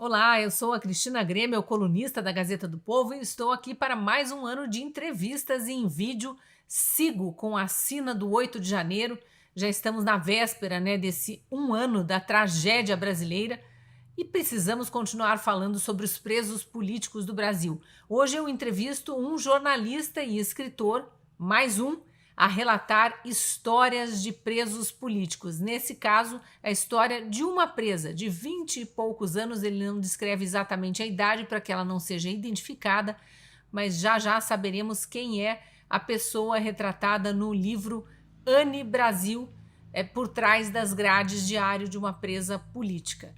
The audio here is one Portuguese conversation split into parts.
Olá, eu sou a Cristina Grêmio, colunista da Gazeta do Povo, e estou aqui para mais um ano de entrevistas em vídeo. Sigo com a sina do 8 de janeiro. Já estamos na véspera, desse um ano da tragédia brasileira e precisamos continuar falando sobre os presos políticos do Brasil. Hoje eu entrevisto um jornalista e escritor, mais um, a relatar histórias de presos políticos. Nesse caso, a história de uma presa de 20 e poucos anos. Ele não descreve exatamente a idade para que ela não seja identificada, mas já já saberemos quem é a pessoa retratada no livro Anne Brasil, Por Trás das Grades, Diário de uma Presa Política.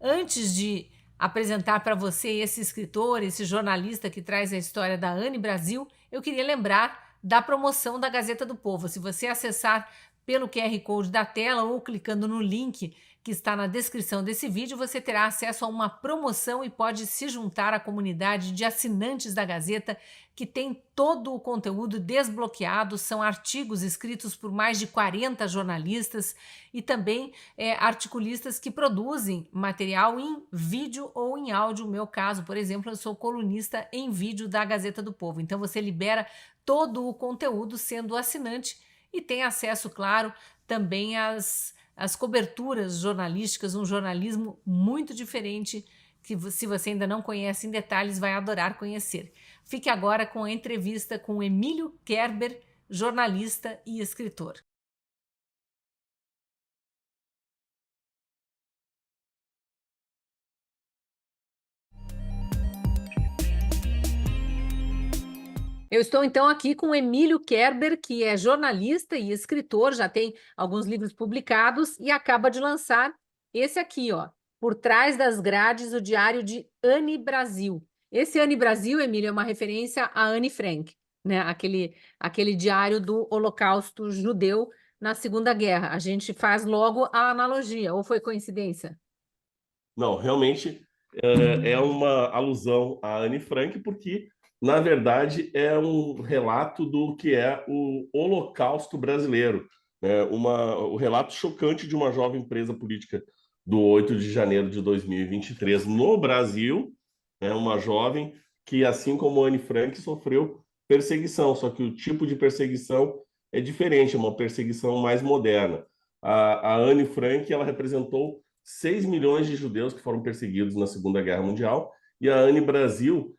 Antes de apresentar para você esse escritor, esse jornalista que traz a história da Anne Brasil, eu queria lembrar da promoção da Gazeta do Povo. Se você acessar pelo QR Code da tela ou clicando no link que está na descrição desse vídeo, você terá acesso a uma promoção e pode se juntar à comunidade de assinantes da Gazeta, que tem todo o conteúdo desbloqueado. São artigos escritos por mais de 40 jornalistas e também articulistas que produzem material em vídeo ou em áudio. No meu caso, por exemplo, eu sou colunista em vídeo da Gazeta do Povo. Então você libera todo o conteúdo sendo assinante e tem acesso, claro, também às coberturas jornalísticas, um jornalismo muito diferente que, se você ainda não conhece em detalhes, vai adorar conhecer. Fique agora com a entrevista com Emílio Kerber, jornalista e escritor. Eu estou então aqui com Emílio Kerber, que é jornalista e escritor, já tem alguns livros publicados e acaba de lançar esse aqui, ó, Por Trás das Grades, o Diário de Anne Brasil. Esse Anne Brasil, Emílio, é uma referência a Anne Frank, né? Aquele diário do Holocausto judeu na Segunda Guerra. A gente faz logo a analogia, ou foi coincidência? Não, realmente é uma alusão a Anne Frank, porque, na verdade, é um relato do que é o Holocausto brasileiro, né? O relato chocante de uma jovem presa política do 8 de janeiro de 2023 no Brasil, né? Uma jovem que, assim como Anne Frank, sofreu perseguição, só que o tipo de perseguição é diferente, é uma perseguição mais moderna. A Anne Frank, ela representou 6 milhões de judeus que foram perseguidos na Segunda Guerra Mundial, e a Anne Brasil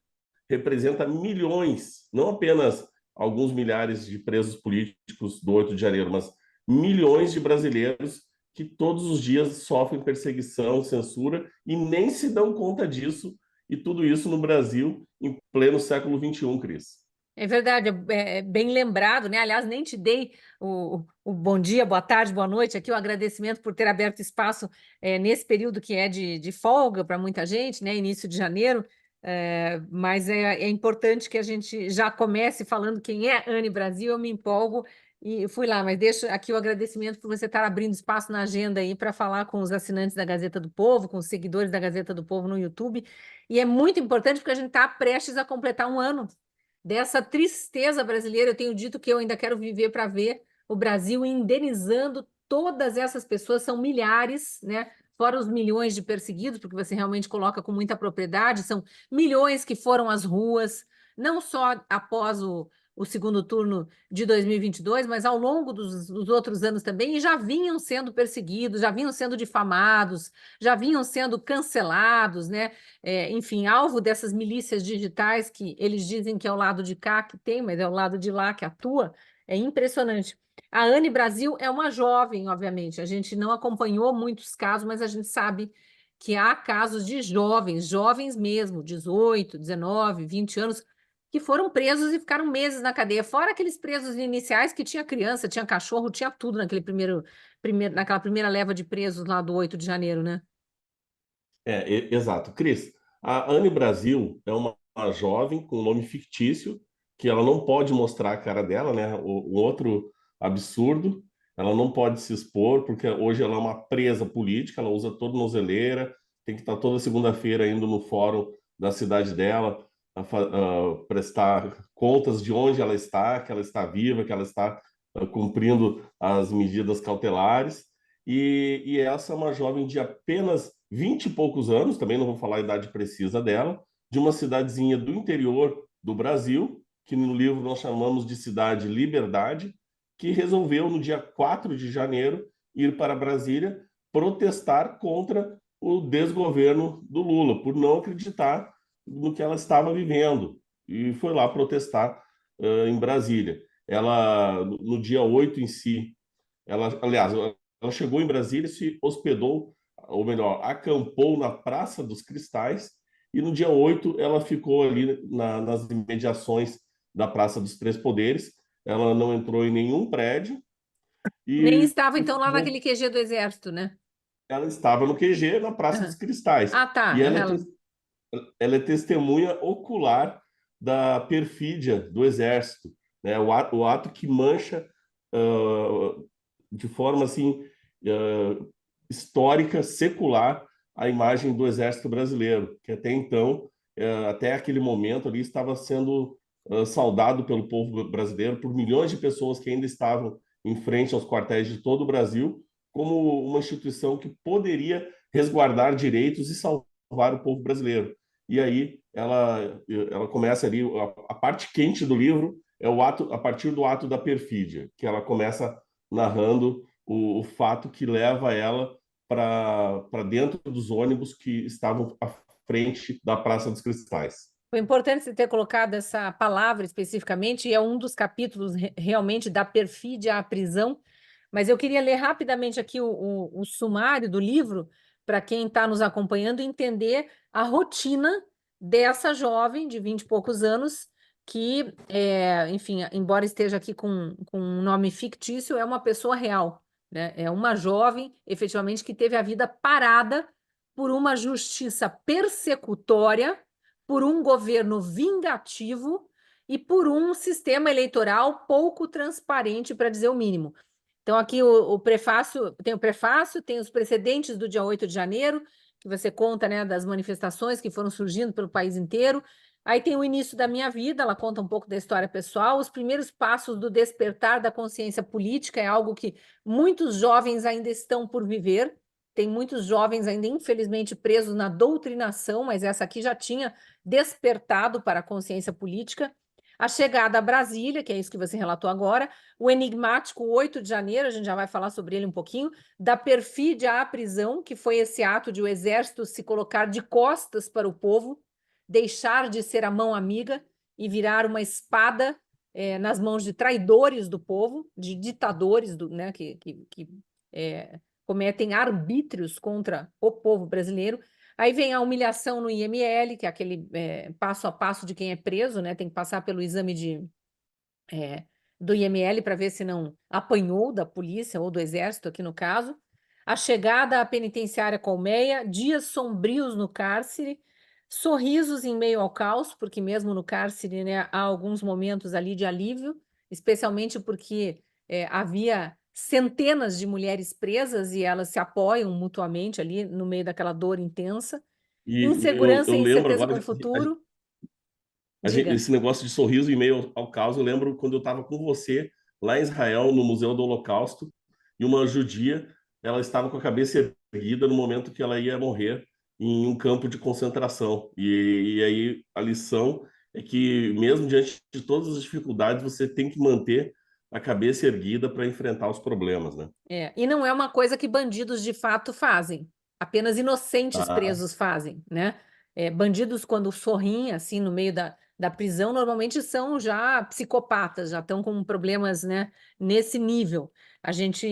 representa milhões, não apenas alguns milhares de presos políticos do 8 de janeiro, mas milhões de brasileiros que todos os dias sofrem perseguição, censura e nem se dão conta disso, e tudo isso no Brasil em pleno século XXI, Cris. É verdade, é bem lembrado, né? Aliás, nem te dei o bom dia, boa tarde, boa noite aqui, o agradecimento por ter aberto espaço nesse período que é de folga para muita gente, né? Início de janeiro, mas é importante que a gente já comece falando quem é Anne Brasil. Eu me empolgo e fui lá, mas deixo aqui o agradecimento por você estar abrindo espaço na agenda aí para falar com os assinantes da Gazeta do Povo, com os seguidores da Gazeta do Povo no YouTube. E é muito importante porque a gente está prestes a completar um ano dessa tristeza brasileira. Eu tenho dito que eu ainda quero viver para ver o Brasil indenizando todas essas pessoas, são milhares, né? Fora os milhões de perseguidos, porque você realmente coloca com muita propriedade, são milhões que foram às ruas, não só após o segundo turno de 2022, mas ao longo dos outros anos também, e já vinham sendo perseguidos, já vinham sendo difamados, já vinham sendo cancelados, né? Enfim, alvo dessas milícias digitais que eles dizem que é o lado de cá que tem, mas é o lado de lá que atua. É impressionante. A Anne Brasil é uma jovem, obviamente. A gente não acompanhou muitos casos, mas a gente sabe que há casos de jovens, jovens mesmo, 18, 19, 20 anos, que foram presos e ficaram meses na cadeia. Fora aqueles presos iniciais que tinha criança, tinha cachorro, tinha tudo naquela primeira leva de presos lá do 8 de janeiro, né? Exato. Cris, a Anne Brasil é uma jovem com nome fictício, que ela não pode mostrar a cara dela, né? O outro absurdo, ela não pode se expor, porque hoje ela é uma presa política, ela usa tornozeleira, tem que estar toda segunda-feira indo no fórum da cidade dela, a prestar contas de onde ela está, que ela está viva, que ela está cumprindo as medidas cautelares. E essa é uma jovem de apenas 20 e poucos anos, também não vou falar a idade precisa dela, de uma cidadezinha do interior do Brasil, que no livro nós chamamos de Cidade Liberdade, que resolveu, no dia 4 de janeiro, ir para Brasília protestar contra o desgoverno do Lula, por não acreditar no que ela estava vivendo. E foi lá protestar em Brasília. Ela, no dia 8 em si, aliás, ela chegou em Brasília e se hospedou, ou melhor, acampou na Praça dos Cristais, e no dia 8 ela ficou ali nas imediações da Praça dos Três Poderes. Ela não entrou em nenhum prédio Nem e estava, então, lá naquele QG do Exército, né? ela estava no QG, na Praça dos Aham. Cristais. Ah, tá. E Ela... ela é testemunha ocular da perfídia do Exército, né? O ato que mancha de forma assim histórica, secular, a imagem do Exército Brasileiro, que até então, até aquele momento ali, estava sendo saudado pelo povo brasileiro, por milhões de pessoas que ainda estavam em frente aos quartéis de todo o Brasil, como uma instituição que poderia resguardar direitos e salvar o povo brasileiro. E aí ela começa ali, a parte quente do livro é o ato, a partir do ato da perfídia, que ela começa narrando o fato que leva ela para dentro dos ônibus que estavam à frente da Praça dos Cristais. Foi importante você ter colocado essa palavra especificamente, e é um dos capítulos realmente da perfídia à prisão, mas eu queria ler rapidamente aqui o sumário do livro, para quem está nos acompanhando entender a rotina dessa jovem de 20 e poucos anos, que, enfim, embora esteja aqui com um nome fictício, é uma pessoa real, né? É uma jovem, efetivamente, que teve a vida parada por uma justiça persecutória, por um governo vingativo e por um sistema eleitoral pouco transparente, para dizer o mínimo. Então, aqui o prefácio, tem os precedentes do dia 8 de janeiro, que você conta, né, das manifestações que foram surgindo pelo país inteiro. Aí tem o início da minha vida, ela conta um pouco da história pessoal, os primeiros passos do despertar da consciência política, é algo que muitos jovens ainda estão por viver. Tem muitos jovens ainda, infelizmente, presos na doutrinação, mas essa aqui já tinha despertado para a consciência política. A chegada a Brasília, que é isso que você relatou agora, o enigmático 8 de janeiro, a gente já vai falar sobre ele um pouquinho, da perfídia à prisão, que foi esse ato de o exército se colocar de costas para o povo, deixar de ser a mão amiga e virar uma espada nas mãos de traidores do povo, de ditadores né, que cometem arbítrios contra o povo brasileiro. Aí vem a humilhação no IML, que é aquele passo a passo de quem é preso, né? Tem que passar pelo exame do IML para ver se não apanhou da polícia ou do exército, aqui no caso. A chegada à penitenciária Colmeia, dias sombrios no cárcere, sorrisos em meio ao caos, porque mesmo no cárcere, né, há alguns momentos ali de alívio, especialmente porque havia centenas de mulheres presas e elas se apoiam mutuamente ali no meio daquela dor intensa. Eu Insegurança e lembro incerteza agora, com o futuro. Diga. esse negócio de sorriso em meio ao caos, eu lembro quando eu estava com você lá em Israel, no Museu do Holocausto, e uma judia, ela estava com a cabeça erguida no momento que ela ia morrer em um campo de concentração. E aí a lição é que, mesmo diante de todas as dificuldades, você tem que manter a cabeça erguida para enfrentar os problemas, né? E não é uma coisa que bandidos de fato fazem, apenas inocentes Ah, presos fazem, né? Bandidos, quando sorriem assim no meio da prisão, normalmente são já psicopatas, já estão com problemas, né, nesse nível. A gente,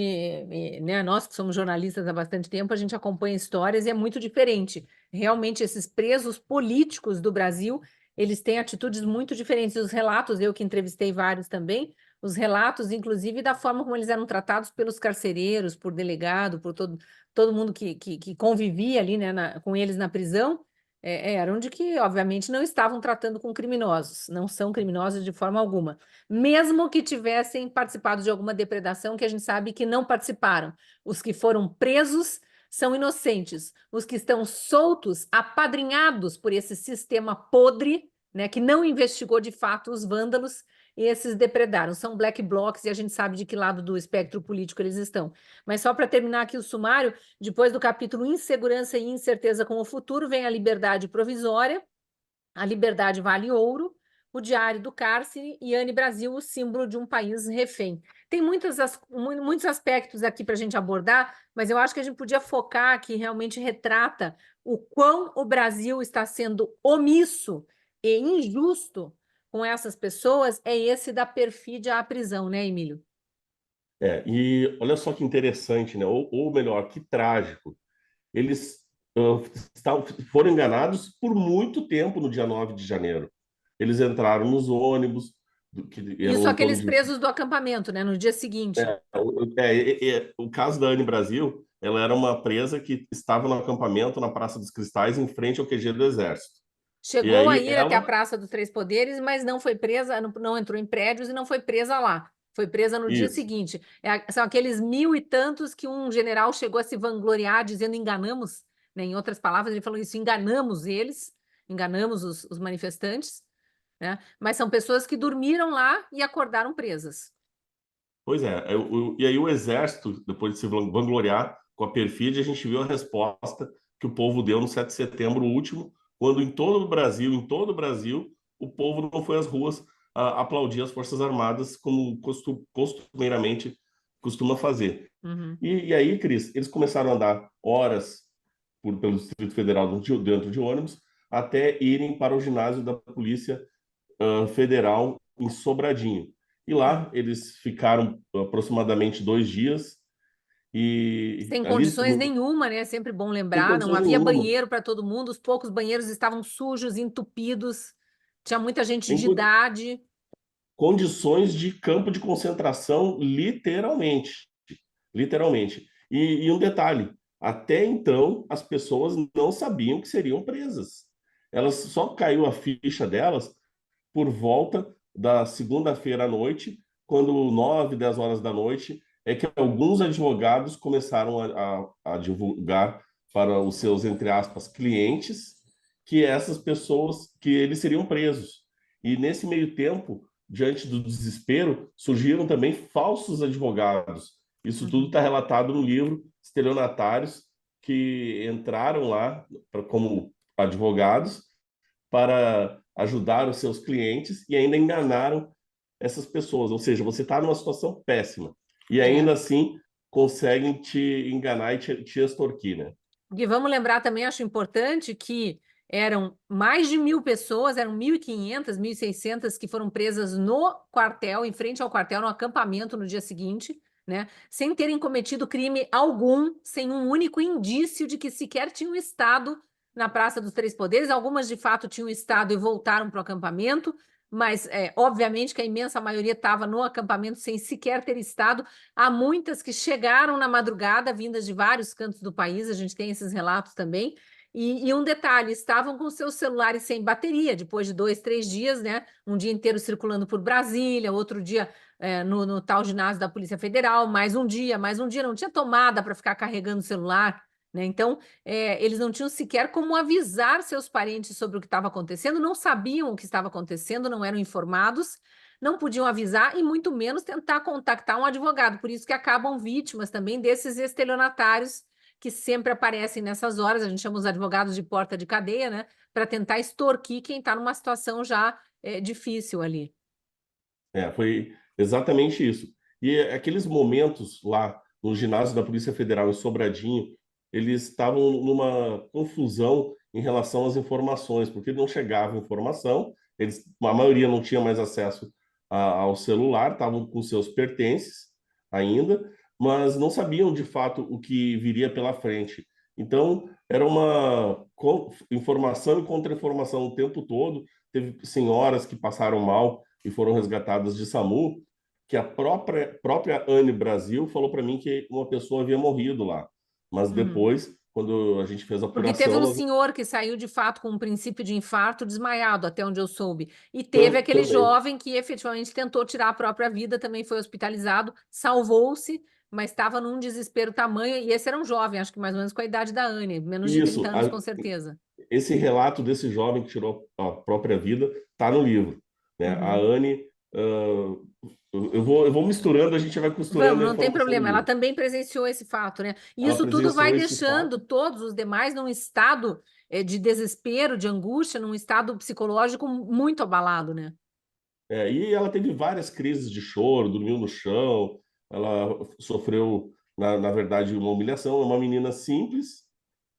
né, nós que somos jornalistas há bastante tempo, a gente acompanha histórias e é muito diferente. Realmente, esses presos políticos do Brasil, eles têm atitudes muito diferentes. Os relatos, eu que entrevistei vários também, os relatos, inclusive, da forma como eles eram tratados pelos carcereiros, por delegado, por todo mundo que convivia ali, né, com eles na prisão, eram de que, obviamente, não estavam tratando com criminosos, não são criminosos de forma alguma, mesmo que tivessem participado de alguma depredação, que a gente sabe que não participaram. Os que foram presos são inocentes, os que estão soltos, apadrinhados por esse sistema podre, né, que não investigou de fato os vândalos, esses depredaram. São black blocs e a gente sabe de que lado do espectro político eles estão. Mas só para terminar aqui o sumário, depois do capítulo Insegurança e Incerteza com o Futuro, vem a liberdade provisória, a liberdade vale ouro, o Diário do Cárcere e Anne Brasil, o símbolo de um país refém. Tem muitos aspectos aqui para a gente abordar, mas eu acho que a gente podia focar que realmente retrata o quão o Brasil está sendo omisso e injusto com essas pessoas, é esse da perfídia à prisão, né, Emílio? E olha só que interessante, né? Ou melhor, que trágico. Eles foram enganados por muito tempo no dia 9 de janeiro. Eles entraram nos ônibus, que Isso eram em torno aqueles de. presos do acampamento, né, no dia seguinte. O caso da Anne Brasil, ela era uma presa que estava no acampamento na Praça dos Cristais, em frente ao QG do Exército. E Chegou a aí ir até a ela. Praça dos Três Poderes, mas não foi presa, não entrou em prédios e não foi presa lá. Foi presa no dia Isso. seguinte. São aqueles mil e tantos que um general chegou a se vangloriar, dizendo enganamos, né? Em outras palavras, ele falou isso, enganamos eles, enganamos os manifestantes, né? Mas são pessoas que dormiram lá e acordaram presas. Pois é. E aí o Exército, depois de se vangloriar com a perfídia, a gente viu a resposta que o povo deu no 7 de setembro último, quando em todo o Brasil, o povo não foi às ruas aplaudir as Forças Armadas como costumeiramente costuma fazer. Uhum. E aí, Cris, eles começaram a andar horas pelo Distrito Federal dentro de ônibus até irem para o ginásio da Polícia Federal em Sobradinho. E lá Uhum. eles ficaram aproximadamente 2 dias e Sem ali condições nenhuma, né? É sempre bom sem lembrar, não condições havia nenhuma, banheiro para todo mundo, os poucos banheiros estavam sujos, entupidos, tinha muita gente sem de idade. condições de campo de concentração, literalmente. Literalmente. E um detalhe: até então as pessoas não sabiam que seriam presas. Elas só caiu a ficha delas por volta da segunda-feira à noite, quando 9, 10 horas da noite, é que alguns advogados começaram a divulgar para os seus, entre aspas, clientes, que essas pessoas, que eles seriam presos. E nesse meio tempo, diante do desespero, surgiram também falsos advogados. Isso tudo Uhum. está relatado no livro Estelionatários, que entraram lá como advogados para ajudar os seus clientes e ainda enganaram essas pessoas. Ou seja, você está numa situação péssima e É. ainda assim conseguem te enganar e te extorquir, né? E vamos lembrar também, acho importante, que eram mais de 1.000 pessoas, eram 1.500, 1.600 que foram presas no quartel, em frente ao quartel, no acampamento no dia seguinte, né? Sem terem cometido crime algum, sem um único indício de que sequer tinham estado na Praça dos Três Poderes. Algumas, de fato, tinham estado e voltaram para o acampamento, mas, obviamente, que a imensa maioria estava no acampamento sem sequer ter estado. Há muitas que chegaram na madrugada, vindas de vários cantos do país, a gente tem esses relatos também. E um detalhe, estavam com seus celulares sem bateria, depois de 2, 3 dias, né? Um dia inteiro circulando por Brasília, outro dia no tal ginásio da Polícia Federal, mais um dia, não tinha tomada para ficar carregando o celular, né? Então, eles não tinham sequer como avisar seus parentes sobre o que estava acontecendo, não sabiam o que estava acontecendo, não eram informados, não podiam avisar e muito menos tentar contactar um advogado. Por isso que acabam vítimas também desses estelionatários que sempre aparecem nessas horas. A gente chama os advogados de porta de cadeia, né? Para tentar extorquir quem está numa situação já difícil ali. Foi exatamente isso. E aqueles momentos lá no ginásio da Polícia Federal em Sobradinho, eles estavam numa confusão em relação às informações, porque não chegava informação, a maioria não tinha mais acesso ao celular, estavam com seus pertences ainda, mas não sabiam de fato o que viria pela frente. Então, era uma informação e contra-informação o tempo todo. Teve senhoras que passaram mal e foram resgatadas de SAMU, que a própria Anne Brasil falou para mim que uma pessoa havia morrido lá. Mas Uhum. depois, quando a gente fez a Porque teve apuração, um nós senhor que saiu de fato com um princípio de infarto desmaiado, até onde eu soube. E teve aquele também. jovem que efetivamente tentou tirar a própria vida, também foi hospitalizado, salvou-se, mas estava num desespero tamanho. E esse era um jovem, acho que mais ou menos com a idade da Anne, menos de 30 Isso, anos, com certeza. esse relato desse jovem que tirou a própria vida está no livro, né? A Uhum. Anne Eu vou misturando, a gente vai costurando Vamos, a não tem informação do problema. Ela livro. também presenciou esse fato, né? E Ela isso tudo vai presenciou esse deixando fato. todos os demais num estado de desespero, de angústia, num estado psicológico muito abalado, né? E ela teve várias crises de choro, dormiu no chão, ela sofreu, na verdade, uma humilhação. É uma menina simples,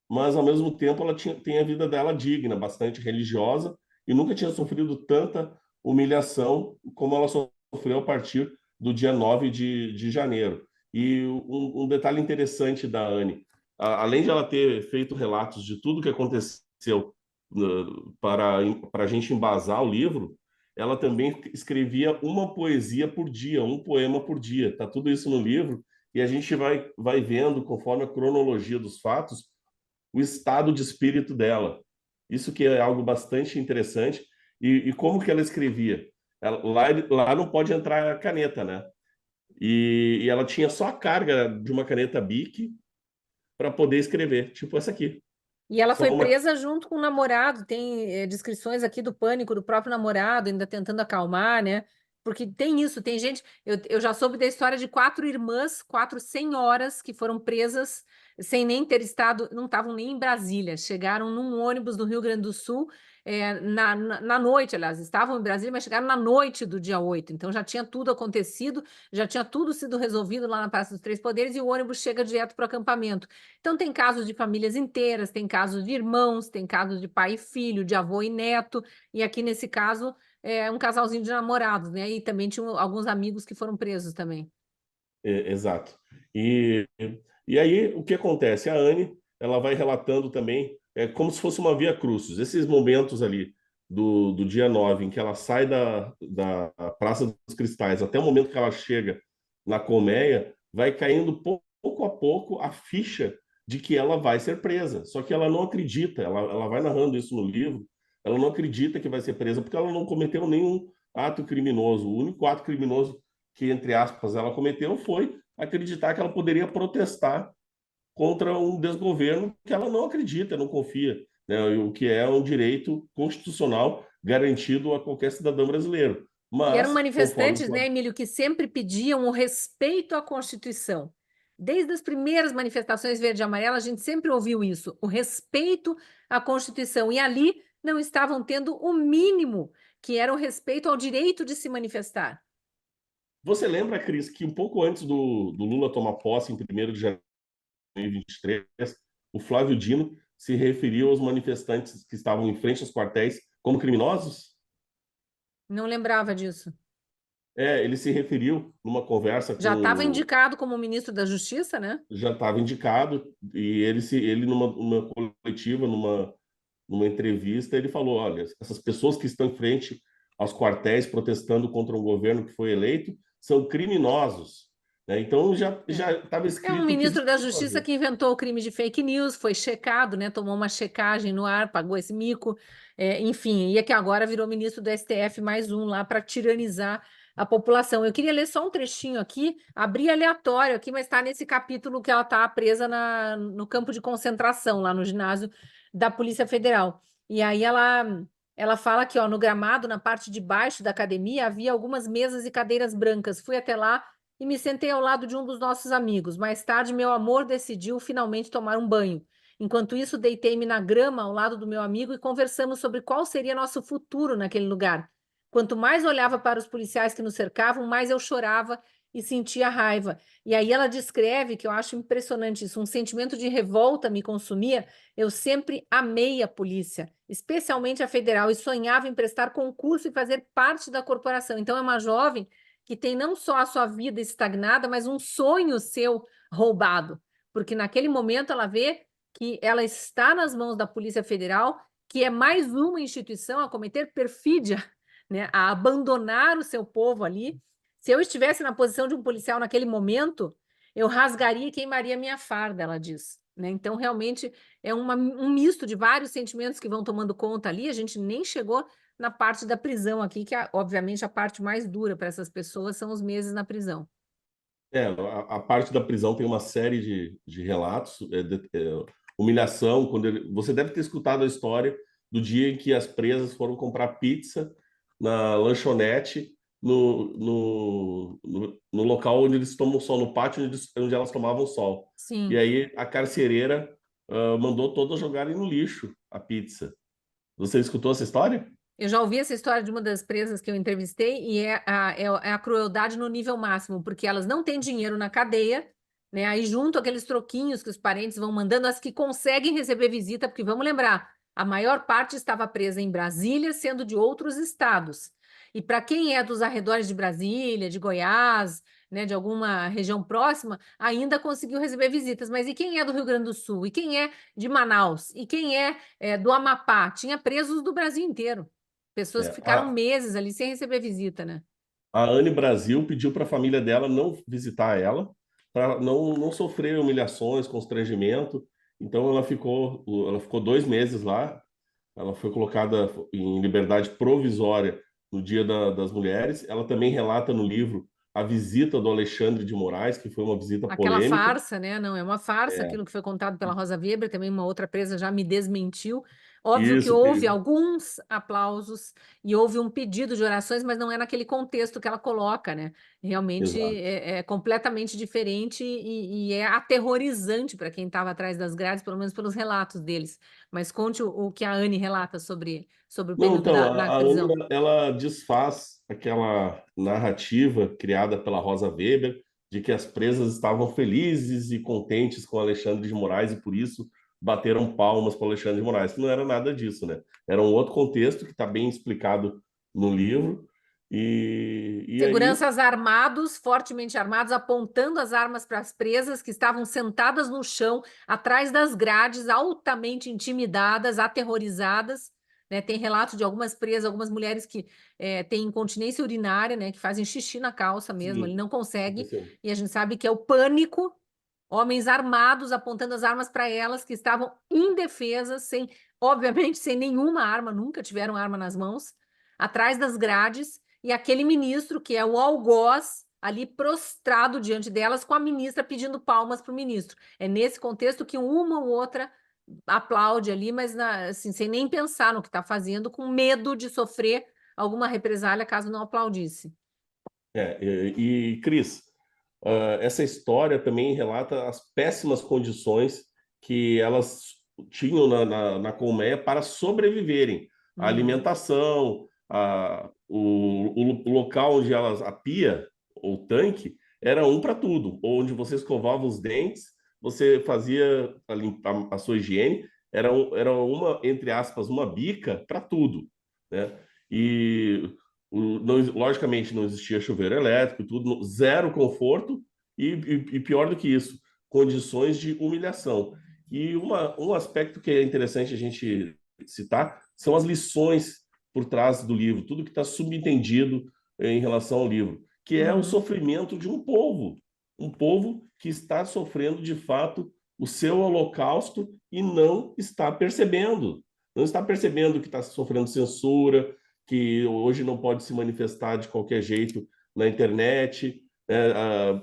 mas ao mesmo tempo ela tem a vida dela digna, bastante religiosa, e nunca tinha sofrido tanta humilhação como ela sofreu a partir do dia 9 de janeiro. E um detalhe interessante da Anne, além de ela ter feito relatos de tudo que aconteceu para a gente embasar o livro, ela também escrevia uma poesia por dia, um poema por dia. Tá tudo isso no livro, e a gente vai vendo, conforme a cronologia dos fatos, o estado de espírito dela. Isso que é algo bastante interessante. E como que ela escrevia? Lá não pode entrar caneta, né? E ela tinha só a carga de uma caneta Bic para poder escrever, tipo essa aqui. E ela Só foi uma. presa junto com o namorado. Tem descrições aqui do pânico do próprio namorado, ainda tentando acalmar, né? Porque tem isso, tem gente. Eu já soube da história de 4 irmãs, 4 senhoras que foram presas sem nem ter estado, não estavam nem em Brasília. Chegaram num ônibus do Rio Grande do Sul, na noite, aliás, estavam em Brasília, mas chegaram na noite do dia 8. Então já tinha tudo acontecido, já tinha tudo sido resolvido lá na Praça dos Três Poderes e o ônibus chega direto para o acampamento. Então, tem casos de famílias inteiras, tem casos de irmãos, tem casos de pai e filho, de avô e neto, e aqui nesse caso é um casalzinho de namorados, né? E também tinha alguns amigos que foram presos também. Exato. E, e aí, o que acontece? A Anne, ela vai relatando também, como se fosse uma via crucis. Esses momentos ali do dia 9 em que ela sai da Praça dos Cristais, até o momento que ela chega na colmeia, vai caindo pouco a pouco a ficha de que ela vai ser presa. Só que ela não acredita, ela vai narrando isso no livro, ela não acredita que vai ser presa, porque ela não cometeu nenhum ato criminoso. O único ato criminoso que, entre aspas, ela cometeu foi acreditar que ela poderia protestar contra um desgoverno que ela não acredita, não confia, né? O que é um direito constitucional garantido a qualquer cidadão brasileiro. E eram Mas, conforme... manifestantes, né, Emílio, que sempre pediam o respeito à Constituição. Desde as primeiras manifestações verde e amarela, a gente sempre ouviu isso, o respeito à Constituição. E ali não estavam tendo o mínimo, que era o respeito ao direito de se manifestar. Você lembra, Cris, que um pouco antes do Lula tomar posse, em 1º de janeiro de 2023, o Flávio Dino se referiu aos manifestantes que estavam em frente aos quartéis como criminosos? Não lembrava disso. Ele se referiu numa conversa Já estava com... indicado como ministro da Justiça, né? Já estava indicado, e ele numa coletiva, numa entrevista, ele falou: olha, essas pessoas que estão em frente aos quartéis protestando contra um governo que foi eleito são criminosos, né? Então já É. estava É um escrito o que eles ministro da iam Justiça fazer. que inventou o crime de fake news, foi checado, né? Tomou uma checagem no ar, pagou esse mico, enfim, e é que agora virou ministro do STF, mais um lá para tiranizar a população. Eu queria ler só um trechinho aqui, abri aleatório aqui, mas está nesse capítulo que ela está presa no campo de concentração, lá no ginásio da Polícia Federal. E aí ela fala que, ó, no gramado, na parte de baixo da academia, havia algumas mesas e cadeiras brancas. Fui até lá e me sentei ao lado de um dos nossos amigos. Mais tarde, meu amor decidiu finalmente tomar um banho. Enquanto isso, deitei-me na grama ao lado do meu amigo e conversamos sobre qual seria nosso futuro naquele lugar. Quanto mais olhava para os policiais que nos cercavam, mais eu chorava e sentia raiva. E aí ela descreve, que eu acho impressionante isso, um sentimento de revolta me consumia. Eu sempre amei a polícia, especialmente a federal, e sonhava em prestar concurso e fazer parte da corporação. Então é uma jovem que tem não só a sua vida estagnada, mas um sonho seu roubado, porque naquele momento ela vê que ela está nas mãos da Polícia Federal, que é mais uma instituição a cometer perfídia, né, a abandonar o seu povo ali. Se eu estivesse na posição de um policial naquele momento, eu rasgaria e queimaria minha farda, ela diz. Né? Então, realmente, é um misto de vários sentimentos que vão tomando conta ali. A gente nem chegou na parte da prisão aqui, que obviamente a parte mais dura para essas pessoas são os meses na prisão. A parte da prisão tem uma série de relatos, humilhação, você deve ter escutado a história do dia em que as presas foram comprar pizza na lanchonete no local onde eles tomam sol, no pátio onde elas tomavam sol. E Sim. aí a carcereira mandou todas jogarem no lixo a pizza. Você escutou essa história? Eu já ouvi essa história de uma das presas que eu entrevistei e é a crueldade no nível máximo, porque elas não têm dinheiro na cadeia, né? Aí junto aqueles troquinhos que os parentes vão mandando, as que conseguem receber visita, porque vamos lembrar, a maior parte estava presa em Brasília, sendo de outros estados. E para quem é dos arredores de Brasília, de Goiás, né, de alguma região próxima, ainda conseguiu receber visitas. Mas e quem é do Rio Grande do Sul? E quem é de Manaus? E quem é do Amapá? Tinha presos do Brasil inteiro. Pessoas que É, ficaram meses ali sem receber visita, né? a Anne Brasil pediu para a família dela não visitar ela, para não sofrer humilhações, constrangimento. Então ela ficou 2 meses lá. Ela foi colocada em liberdade provisória no Dia das Mulheres. Ela também relata no livro a visita do Alexandre de Moraes, que foi uma visita Aquela polêmica. farsa, né? Não, é uma farsa É, aquilo que foi contado pela Rosa Weber, também uma outra presa já me desmentiu. Óbvio que isso, houve alguns aplausos e houve um pedido de orações, mas não é naquele contexto que ela coloca, né? Realmente exato. é completamente diferente e é aterrorizante para quem estava atrás das grades, pelo menos pelos relatos deles. Mas conte o que a Anne relata sobre o Não, período então, na a Anne, prisão. ela desfaz aquela narrativa criada pela Rosa Weber de que as presas estavam felizes e contentes com Alexandre de Moraes e por isso bateram palmas para Alexandre de Moraes, que não era nada disso, né? Era um outro contexto que está bem explicado no livro. E aí, Seguranças armados, fortemente armados, apontando as armas para as presas que estavam sentadas no chão, atrás das grades, altamente intimidadas, aterrorizadas. Né? Tem relatos de algumas presas, algumas mulheres que têm incontinência urinária, né? Que fazem xixi na calça mesmo, ele sim, não consegue. aconteceu. E a gente sabe que é o pânico, homens armados apontando as armas para elas, que estavam indefesas, obviamente, sem nenhuma arma, nunca tiveram arma nas mãos, atrás das grades e aquele ministro, que é o algoz, ali prostrado diante delas, com a ministra pedindo palmas para o ministro. É nesse contexto que uma ou outra aplaude ali, mas assim, sem nem pensar no que está fazendo, com medo de sofrer alguma represália caso não aplaudisse. Cris, essa história também relata as péssimas condições que elas tinham na colmeia para sobreviverem. A Uhum. alimentação, o local onde elas, a pia ou tanque, era um para tudo. Onde você escovava os dentes, você fazia a sua higiene, era uma, entre aspas, uma bica para tudo, né? E logicamente não existia chuveiro elétrico, tudo, zero conforto e pior do que isso, condições de humilhação. E um aspecto que é interessante a gente citar são as lições por trás do livro, tudo que está subentendido em relação ao livro, que é o Uhum. sofrimento de um povo que está sofrendo de fato o seu holocausto e não está percebendo que está sofrendo censura, que hoje não pode se manifestar de qualquer jeito na internet,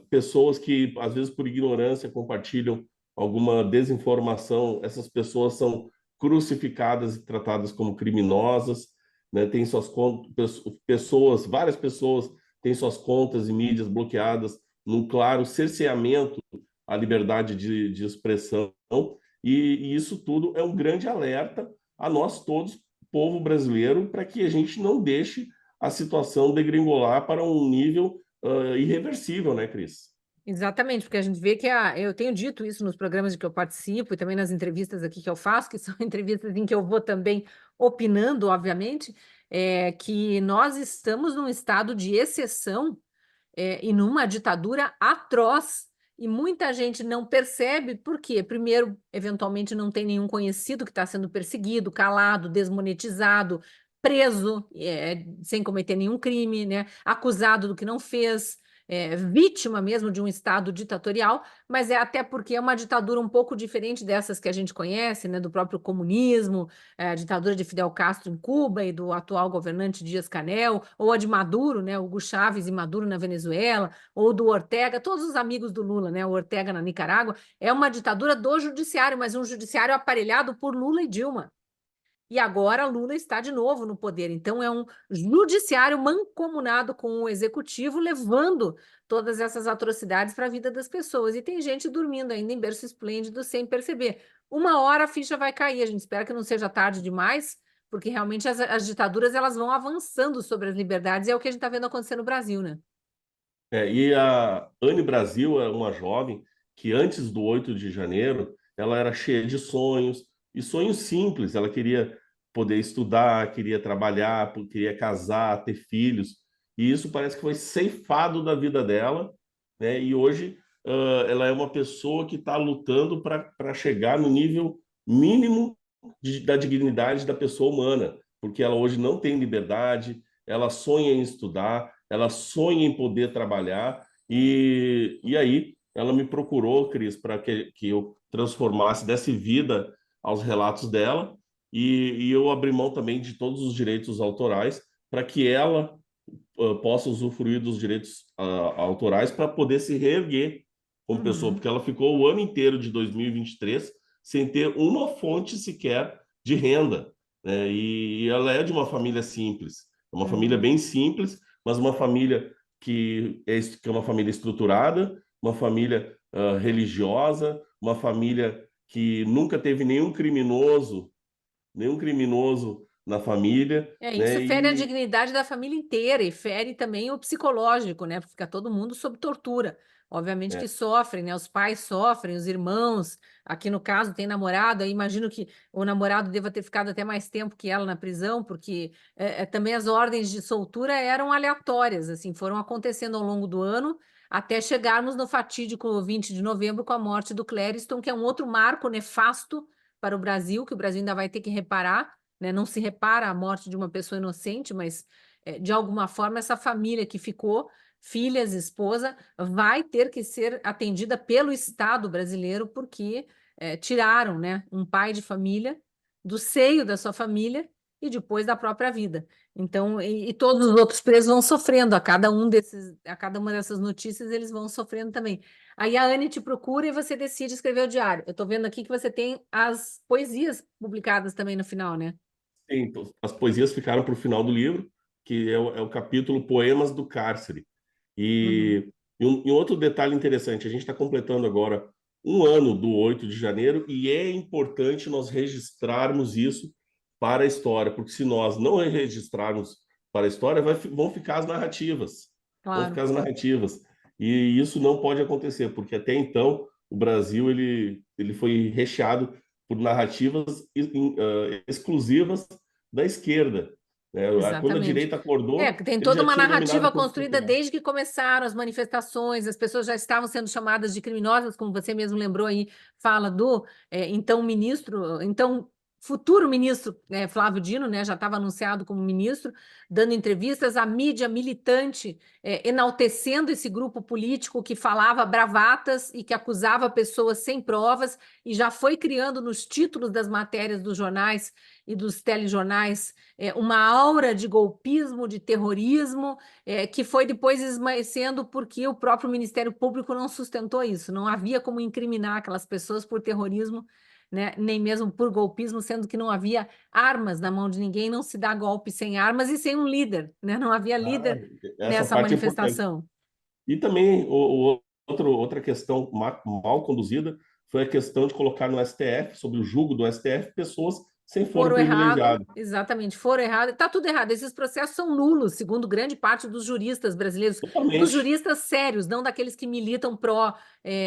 pessoas que, às vezes, por ignorância, compartilham alguma desinformação, essas pessoas são crucificadas e tratadas como criminosas, né? Tem suas contas, várias pessoas têm suas contas e mídias bloqueadas, num claro cerceamento à liberdade de expressão, e isso tudo é um grande alerta a nós todos, povo brasileiro, para que a gente não deixe a situação degringolar para um nível irreversível, né, Cris? Exatamente, porque a gente vê que eu tenho dito isso nos programas de que eu participo e também nas entrevistas aqui que eu faço, que são entrevistas em que eu vou também opinando, obviamente, que nós estamos num estado de exceção e numa ditadura atroz. E muita gente não percebe, por quê? Primeiro, eventualmente não tem nenhum conhecido que está sendo perseguido, calado, desmonetizado, preso, sem cometer nenhum crime, né? Acusado do que não fez, vítima mesmo de um Estado ditatorial, mas é até porque é uma ditadura um pouco diferente dessas que a gente conhece, né? Do próprio comunismo, a ditadura de Fidel Castro em Cuba e do atual governante Díaz-Canel, ou a de Maduro, né, Hugo Chávez e Maduro na Venezuela, ou do Ortega, todos os amigos do Lula, né, o Ortega na Nicarágua, é uma ditadura do judiciário, mas um judiciário aparelhado por Lula e Dilma. e agora Lula está de novo no poder. Então, é um judiciário mancomunado com o executivo, levando todas essas atrocidades para a vida das pessoas. E tem gente dormindo ainda em berço esplêndido sem perceber. Uma hora a ficha vai cair, a gente espera que não seja tarde demais, porque realmente as ditaduras elas vão avançando sobre as liberdades, e é o que a gente está vendo acontecer no Brasil, né? E a Anne Brasil é uma jovem que antes do 8 de janeiro, ela era cheia de sonhos, e sonhos simples. Ela queria poder estudar, queria trabalhar, queria casar, ter filhos. E isso parece que foi ceifado da vida dela, né? E hoje ela é uma pessoa que está lutando para chegar no nível mínimo da dignidade da pessoa humana, porque ela hoje não tem liberdade, ela sonha em estudar, ela sonha em poder trabalhar, e aí ela me procurou, Cris, para que eu transformasse, desse vida aos relatos dela, e eu abri mão também de todos os direitos autorais para que ela possa usufruir dos direitos autorais para poder se reerguer como pessoa, Uhum. porque ela ficou o ano inteiro de 2023 sem ter uma fonte sequer de renda, né? E ela é de uma família simples, é uma família Uhum. bem simples, mas uma família que é uma família estruturada, uma família religiosa, uma família que nunca teve nenhum criminoso na família, É, isso né? fere a dignidade da família inteira e fere também o psicológico, né? Porque fica todo mundo sob tortura. Obviamente que É, sofrem, né? Os pais sofrem, os irmãos. Aqui no caso tem namorado, aí imagino que o namorado deva ter ficado até mais tempo que ela na prisão, porque também as ordens de soltura eram aleatórias, assim, foram acontecendo ao longo do ano, até chegarmos no fatídico 20 de novembro com a morte do Clériston, que é um outro marco nefasto para o Brasil, que o Brasil ainda vai ter que reparar, né? Não se repara a morte de uma pessoa inocente, mas de alguma forma essa família que ficou, filhas, esposa, vai ter que ser atendida pelo Estado brasileiro porque tiraram, né, um pai de família do seio da sua família e depois da própria vida. Então, e todos os outros presos vão sofrendo, a cada uma dessas notícias eles vão sofrendo também. Aí a Anne te procura e você decide escrever o diário. Eu estou vendo aqui que você tem as poesias publicadas também no final, né? sim, então, as poesias ficaram para o final do livro, que é o capítulo Poemas do Cárcere. Uhum. E um outro detalhe interessante, a gente está completando agora um ano do 8 de janeiro e é importante nós registrarmos isso para a história, porque se nós não registrarmos para a história, vão ficar as narrativas, vão Claro, ficar as narrativas. E isso não pode acontecer, porque até então o Brasil ele foi recheado por narrativas exclusivas da esquerda, né? Quando a exatamente. direita É, acordou, que tem eles toda já uma tinham dominado narrativa todos os construída territórios. desde que começaram as manifestações, as pessoas já estavam sendo chamadas de criminosas, como você mesmo lembrou aí, fala do então ministro, então futuro ministro Flávio Dino, né, já estava anunciado como ministro, dando entrevistas, a mídia militante enaltecendo esse grupo político que falava bravatas e que acusava pessoas sem provas, e já foi criando nos títulos das matérias dos jornais e dos telejornais uma aura de golpismo, de terrorismo, que foi depois esmaecendo porque o próprio Ministério Público não sustentou isso. Não havia como incriminar aquelas pessoas por terrorismo, né, nem mesmo por golpismo, sendo que não havia armas na mão de ninguém, não se dá golpe sem armas e sem um líder, né? Não havia Ah, líder essa nessa parte é importante. manifestação. E também outra questão mal conduzida foi a questão de colocar no STF, sob o jugo do STF, pessoas sem foro Foro errado, privilegiado. exatamente, foro errado, está tudo errado. Esses processos são nulos, segundo grande parte dos juristas brasileiros, dos Totalmente. juristas sérios, não daqueles que militam pró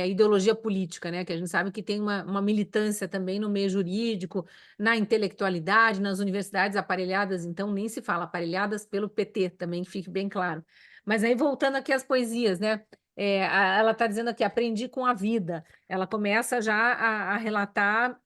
ideologia política, né? Que a gente sabe que tem uma militância também no meio jurídico, na intelectualidade, nas universidades aparelhadas, então nem se fala aparelhadas pelo PT, também que fique bem claro. Mas aí voltando aqui às poesias, né? Ela está dizendo aqui, aprendi com a vida. Ela começa já a relatar.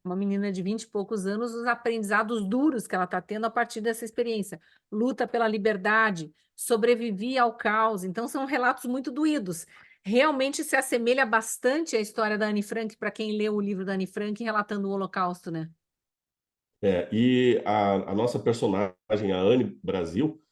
Uma menina de 20 e poucos anos, os aprendizados duros que ela está tendo a partir dessa experiência. Luta pela liberdade, sobrevivi ao caos. Então, são relatos muito doídos. Realmente se assemelha bastante à história da Anne Frank, para quem leu o livro da Anne Frank, relatando o Holocausto, né? E a nossa personagem, a Anne Brasil,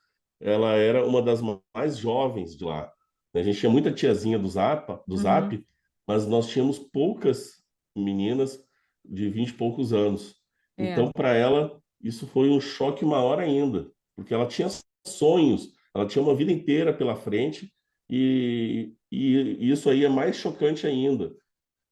ela era uma das mais jovens de lá. A gente tinha muita tiazinha do Uhum. Zap, mas nós tínhamos poucas meninas de 20 e poucos anos. É. Então, para ela, isso foi um choque maior ainda, porque ela tinha sonhos, ela tinha uma vida inteira pela frente, e isso aí é mais chocante ainda,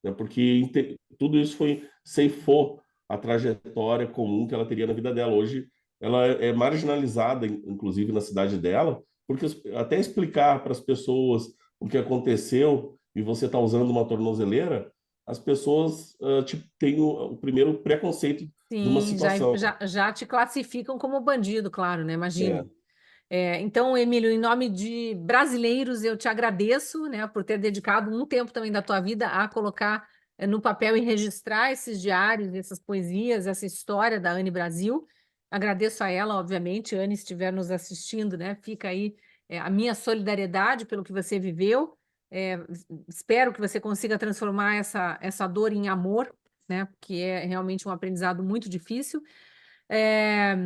né? Porque tudo isso ceifou a trajetória comum que ela teria na vida dela. Hoje, ela é marginalizada, inclusive na cidade dela, porque até explicar para as pessoas o que aconteceu e você está usando uma tornozeleira, as pessoas tipo, têm o primeiro preconceito de uma Sim, situação. já te classificam como bandido, claro, né? É. Imagino. Então, Emílio, em nome de brasileiros, eu te agradeço, né, por ter dedicado um tempo também da tua vida a colocar no papel e registrar esses diários, essas poesias, essa história da Anne Brasil. Agradeço a ela, obviamente, Anne, se estiver nos assistindo, né, fica aí a minha solidariedade pelo que você viveu. É, espero que você consiga transformar essa dor em amor, né, que é realmente um aprendizado muito difícil. É,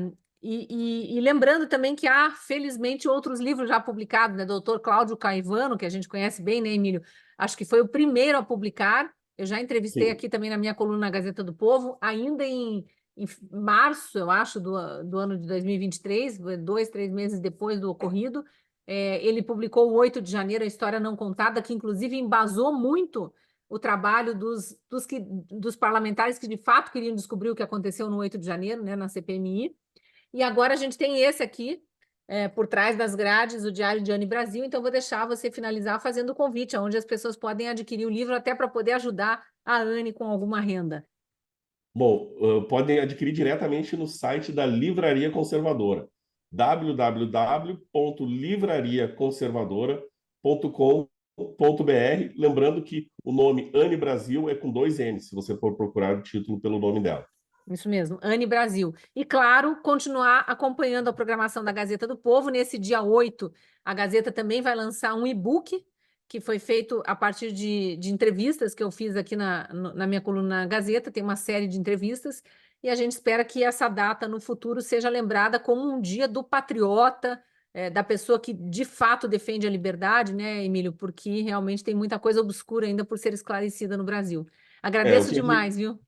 e lembrando também que há, felizmente, outros livros já publicados, né? Doutor Cláudio Caivano, que a gente conhece bem, né, Emílio? Acho que foi o primeiro a publicar. Eu já entrevistei Sim. aqui também na minha coluna na Gazeta do Povo, ainda em março, eu acho, do ano de 2023, 2, 3 meses depois do ocorrido. Ele publicou o 8 de janeiro, a história não contada, que inclusive embasou muito o trabalho dos parlamentares que de fato queriam descobrir o que aconteceu no 8 de janeiro, né, na CPMI. E agora a gente tem esse aqui, por trás das grades, o Diário de Anne Brasil. Então, vou deixar você finalizar fazendo o convite, onde as pessoas podem adquirir o livro até para poder ajudar a Anne com alguma renda. Bom, podem adquirir diretamente no site da Livraria Conservadora, www.livrariaconservadora.com.br. Lembrando que o nome Anne Brasil é com 2 N's, se você for procurar o título pelo nome dela. Isso mesmo, Anne Brasil. E, claro, continuar acompanhando a programação da Gazeta do Povo. Nesse dia 8, a Gazeta também vai lançar um e-book que foi feito a partir de entrevistas que eu fiz aqui na minha coluna na Gazeta. Tem uma série de entrevistas e a gente espera que essa data no futuro seja lembrada como um dia do patriota, da pessoa que de fato defende a liberdade, né, Emílio? Porque realmente tem muita coisa obscura ainda por ser esclarecida no Brasil. O Agradeço que a gente... demais, viu?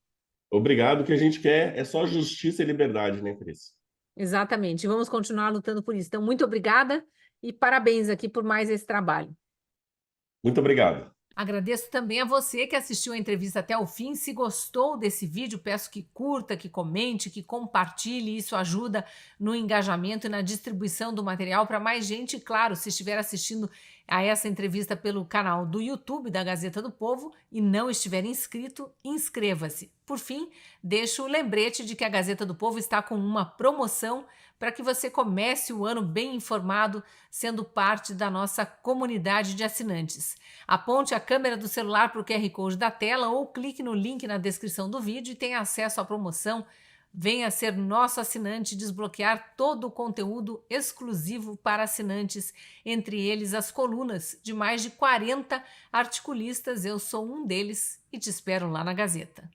Obrigado, o que a gente quer é só justiça e liberdade, né, Cris? Exatamente. E vamos continuar lutando por isso. Então, muito obrigada e parabéns aqui por mais esse trabalho. Muito obrigado. Agradeço também a você que assistiu a entrevista até o fim. Se gostou desse vídeo, peço que curta, que comente, que compartilhe. Isso ajuda no engajamento e na distribuição do material para mais gente. E, claro, se estiver assistindo a essa entrevista pelo canal do YouTube da Gazeta do Povo e não estiver inscrito, inscreva-se. Por fim, deixo o lembrete de que a Gazeta do Povo está com uma promoção para que você comece o ano bem informado, sendo parte da nossa comunidade de assinantes. Aponte a câmera do celular para o QR Code da tela ou clique no link na descrição do vídeo e tenha acesso à promoção. Venha ser nosso assinante e desbloquear todo o conteúdo exclusivo para assinantes, entre eles as colunas de mais de 40 articulistas. Eu sou um deles e te espero lá na Gazeta.